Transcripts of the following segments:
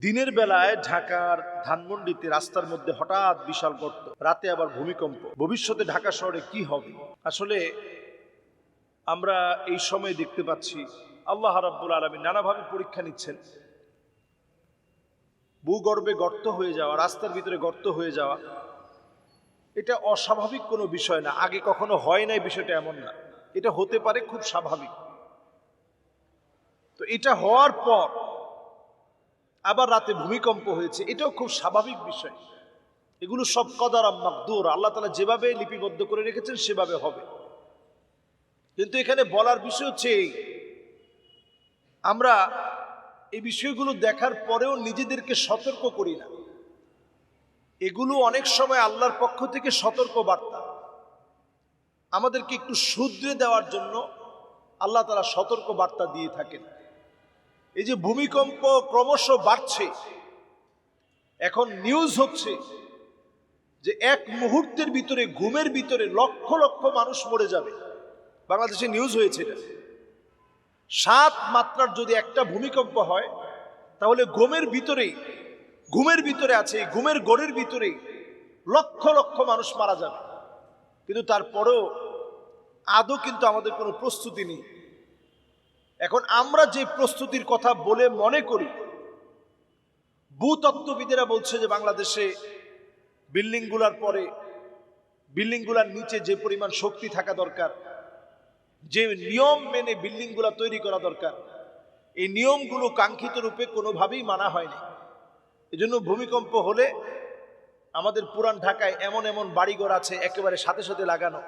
দিনের বেলায় ঢাকার ধানমন্ডিতে রাস্তার মধ্যে হঠাৎ বিশাল গর্ত, রাতে আবার ভূমিকম্প। ভবিষ্যতে ঢাকা শহরে কি হবে? আসলে আমরা এই সময় দেখতে পাচ্ছি আল্লাহ রাব্বুল আলামিন নানাভাবে পরীক্ষা নিচ্ছেন। ভূগর্ভে গর্ত হয়ে যাওয়া, রাস্তার ভিতরে গর্ত হয়ে যাওয়া, এটা অস্বাভাবিক কোনো বিষয় না। আগে কখনো হয় নাই, বিষয়টা এমন না। এটা হতে পারে, খুব স্বাভাবিক। তো এটা হওয়ার পর আবার রাতে ভূমিকম্প হয়েছে, এটাও খুব স্বাভাবিক বিষয়। এগুলো সব কদারাম মাকদুর, আল্লাহ তাআলা যেভাবে লিপিবদ্ধ করে রেখেছেন সেভাবে হবে। কিন্তু এখানে বলার বিষয় হচ্ছে আমরা এই বিষয়গুলো দেখার পরেও নিজেদেরকে সতর্ক করি না। এগুলো অনেক সময় আল্লাহর পক্ষ থেকে সতর্ক বার্তা, আমাদেরকে একটু শুধরে দেওয়ার জন্য আল্লাহ তাআলা সতর্ক বার্তা দিয়ে থাকেন। এই যে ভূমিকম্প ক্রমশ বাড়ছে, এখন নিউজ হচ্ছে যে এক মুহূর্তের ভিতরে, ঘুমের ভিতরে লক্ষ লক্ষ মানুষ মরে যাবে। বাংলাদেশে নিউজ হয়েছে এটা। 7 মাত্রার যদি একটা ভূমিকম্প হয়, তাহলে ঘুমের ভিতরে আছে, ঘুমের গড়ের ভিতরে লক্ষ লক্ষ মানুষ মারা যাবে। কিন্তু তারপরেও আদৌ কিন্তু আমাদের কোনো প্রস্তুতি নেই। এখন আমরা যে প্রস্তুতির কথা বলে মনে করি, ভূতত্ত্ববিদেরা বলছে যে বাংলাদেশে বিল্ডিংগুলার নিচে যে পরিমাণ শক্তি থাকা দরকার, যে নিয়ম মেনে বিল্ডিংগুলা তৈরি করা দরকার, এই নিয়মগুলো কাঙ্ক্ষিত রূপে কোনোভাবেই মানা হয়নি। এজন্য ভূমিকম্প হলে আমাদের পুরান ঢাকায় এমন এমন বাড়িঘর আছে একেবারে সাথে সাথে লাগানো,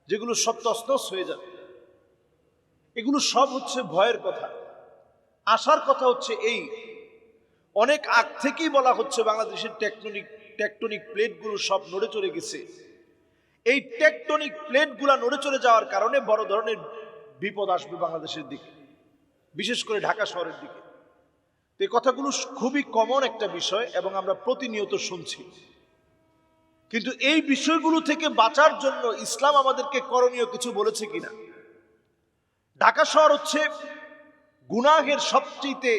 যেগুলো সব তছনছ হয়ে যাবে। এগুলো সব হচ্ছে ভয়ের কথা। আসার কথা হচ্ছে এই, অনেক আগ থেকেই বলা হচ্ছে বাংলাদেশের টেকটনিক প্লেটগুলো সব নড়ে চড়ে গেছে। এই টেকটনিক প্লেটগুলো নড়ে চড়ে যাওয়ার কারণে বড় ধরনের বিপদ আসবে বাংলাদেশের দিকে, বিশেষ করে ঢাকা শহরের দিকে। এই কথাগুলো খুবই কমন একটা বিষয় এবং আমরা প্রতিনিয়ত শুনছি। কিন্তু এই বিষয়গুলো থেকে বাঁচার জন্য ইসলাম আমাদেরকে করণীয় কিছু বলেছে কিনা? ঢাকা শহর হচ্ছে গুনাহের সবচেয়ে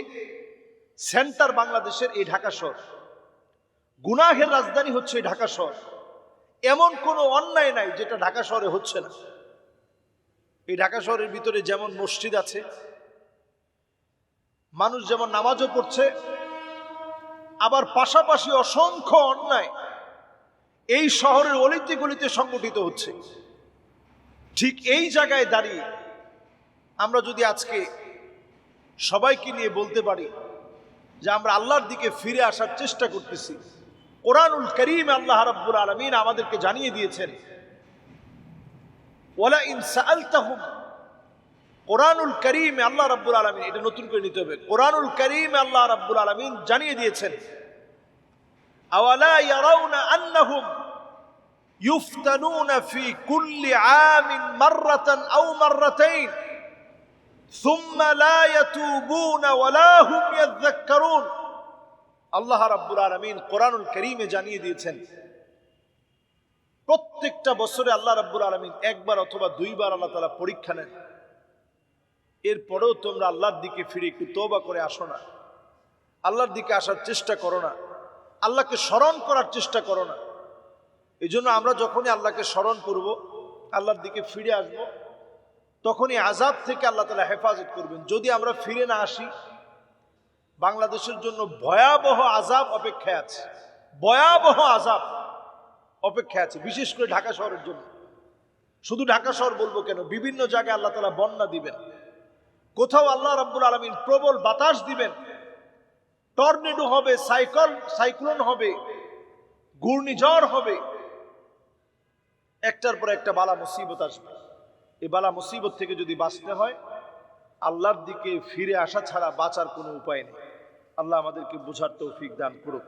সেন্টার, বাংলাদেশের এই ঢাকা শহর। গুনাহের রাজধানী হচ্ছে ঢাকা শহর। এমন কোনো অন্যায় নাই যেটা ঢাকা শহরে হচ্ছে না। এই ঢাকা শহরের ভিতরে যেমন মসজিদ আছে, মানুষ যেমন নামাজও পড়ছে, আবার পাশাপাশি অসংখ্য অন্যায় এই শহরের অলিতে গলিতে সংগঠিত হচ্ছে। ঠিক এই জায়গায় দাঁড়িয়ে আমরা যদি আজকে সবাইকে নিয়ে বলতে পারি যে আমরা আল্লাহর দিকে ফিরে আসার চেষ্টা করতেছি, কোরআনুল কারীমে আল্লাহ রাব্বুল আলামিন আমাদেরকে জানিয়ে দিয়েছেন, ওয়ালা ইন সাআলতাহুম, কোরআনুল কারীমে আল্লাহ রাব্বুল আলামিন, এটা নতুন করে নিতে হবে, কোরআনুল কারীমে আল্লাহ রাব্বুল আলামিন জানিয়ে দিয়েছেন, আওয়ালা ইয়ারাউনা আন্নাহুম ইফতানুনা ফি কুল্লি আমিন মাররাতান আও মাররাতাইন সুম্মা লা ইয়াতুবুনা ওয়ালা হুম ইয়াযাক্কারুন। আল্লাহ রাব্বুল আলামিন কোরআনুল কারীমে জানিয়ে দিয়েছেন, প্রত্যেকটা বছরে আল্লাহ রাব্বুল আলামিন একবার অথবা দুইবার আল্লাহ তাআলা পরীক্ষা নেন। এরপরেও তোমরা আল্লাহর দিকে ফিরে একটু তওবা করে আসো না, আল্লাহর দিকে আসার চেষ্টা করো না, আল্লাহকে স্মরণ করার চেষ্টা করো না। এই জন্য আমরা যখনই আল্লাহকে স্মরণ করব, আল্লাহর দিকে ফিরে আসব, তখনই আযাব থেকে আল্লাহ তাআলা হেফাজত করবেন। যদি আমরা ফিরে না আসি, বাংলাদেশের জন্য ভয়াবহ আযাব অপেক্ষায় আছে, ভয়াবহ আযাব অপেক্ষায় আছে, বিশেষ করে ঢাকা শহরের জন্য। শুধু ঢাকা শহর বলবো কেন, বিভিন্ন জায়গায় আল্লাহ তাআলা বন্যা দিবেন, কোথাও আল্লাহ রাব্বুল আলামিন প্রবল বাতাস দিবেন, টর্নেডো হবে, সাইক্লোন হবে, ঘূর্ণিঝড় হবে, একটার পর একটা বালা মুসিবত আসবে। এই বালা মুসিবত থেকে যদি বাঁচতে হয়, আল্লাহর দিকে ফিরে আসা ছাড়া বাঁচার কোনো উপায় নেই। আল্লাহ আমাদেরকে বোঝার তৌফিক দান করুক।